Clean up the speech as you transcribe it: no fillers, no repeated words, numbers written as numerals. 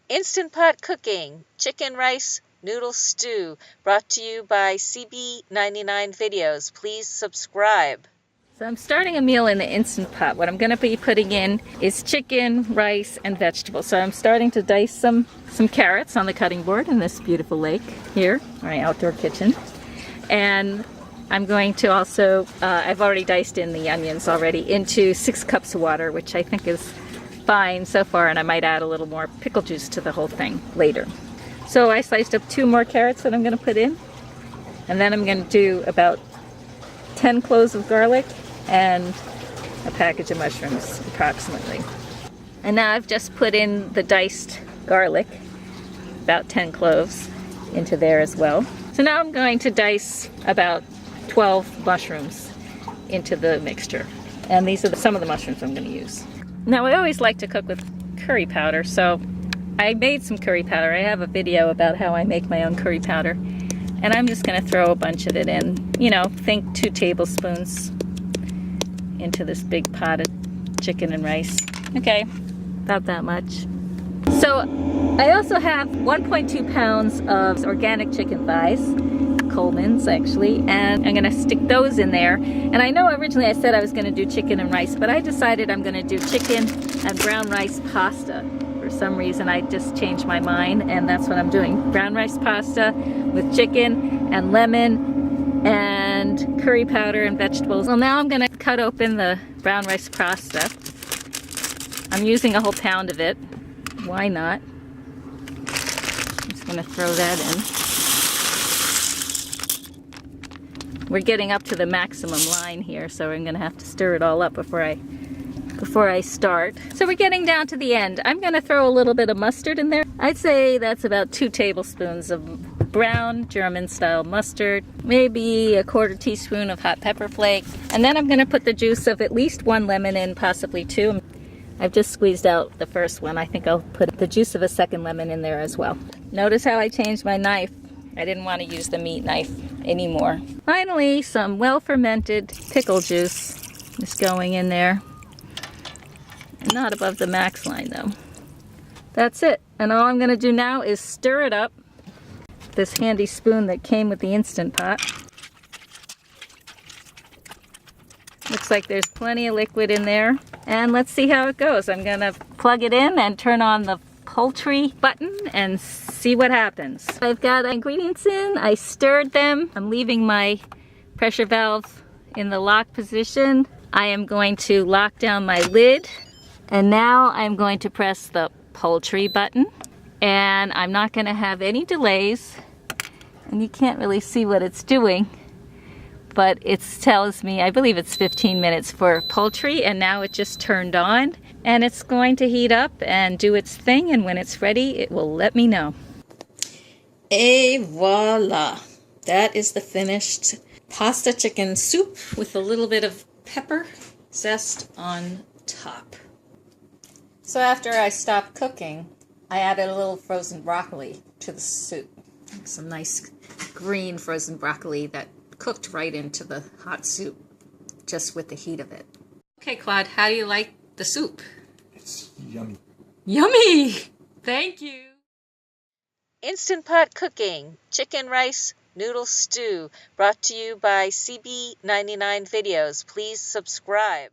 Instant Pot Cooking, Chicken Rice Noodle Stew, brought to you by CB99videos. Please subscribe. So I'm starting a meal in the Instant Pot. What I'm going to be putting in is chicken, rice, and vegetables. So I'm starting to dice some carrots on the cutting board in this beautiful lake here, my outdoor kitchen. And I'm going to also, I've already diced in the onions already into 6 cups of water, which I think is fine so far, and I might add a little more pickle juice to the whole thing later. So I sliced up 2 more carrots that I'm going to put in, and then I'm going to do about 10 cloves of garlic and a package of mushrooms approximately. And now I've just put in the diced garlic, about 10 cloves, into there as well. So now I'm going to dice about 12 mushrooms into the mixture. And these are some of the mushrooms I'm going to use. Now I always like to cook with curry powder, so I made some curry powder. I have a video about how I make my own curry powder. And I'm just going to throw a bunch of it in, you know, think 2 tablespoons into this big pot of chicken and rice. Okay, about that much. So I also have 1.2 pounds of organic chicken thighs, Coleman's actually, and I'm gonna stick those in there. And I know originally I said I was gonna do chicken and rice, but I decided I'm gonna do chicken and brown rice pasta. For some reason I just changed my mind, and that's what I'm doing. Brown rice pasta with chicken and lemon and curry powder and vegetables. Well, now I'm gonna cut open the brown rice pasta. I'm using a whole pound of it. Why not? I'm just gonna throw that in. We're getting up to the maximum line here, so I'm gonna have to stir it all up before I start. So we're getting down to the end. I'm gonna throw a little bit of mustard in there. I'd say that's about 2 tablespoons of brown German style mustard, maybe a 1/4 teaspoon of hot pepper flakes, and then I'm gonna put the juice of at least 1 lemon in, possibly 2. I've just squeezed out the first one. I think I'll put the juice of a second lemon in there as well. Notice how I changed my knife. I didn't want to use the meat knife anymore. Finally, some well-fermented pickle juice is going in there. Not above the max line though. That's it. And all I'm going to do now is stir it up. This handy spoon that came with the Instant Pot. Looks like there's plenty of liquid in there. And let's see how it goes. I'm going to plug it in and turn on the poultry button and see what happens. I've got ingredients in. I stirred them. I'm leaving my pressure valve in the lock position. I am going to lock down my lid. And now I'm going to press the poultry button. And I'm not going to have any delays. And you can't really see what it's doing. But it tells me, I believe it's 15 minutes for poultry, and now it just turned on, and it's going to heat up and do its thing, and when it's ready, it will let me know. Et voila! That is the finished pasta chicken soup with a little bit of pepper zest on top. So after I stopped cooking, I added a little frozen broccoli to the soup. Some nice green frozen broccoli that cooked right into the hot soup, just with the heat of it. Okay, Claude, how do you like the soup? It's yummy. Yummy! Thank you! Instant Pot Cooking, Chicken Rice Noodle Stew, brought to you by CB99videos. Please subscribe.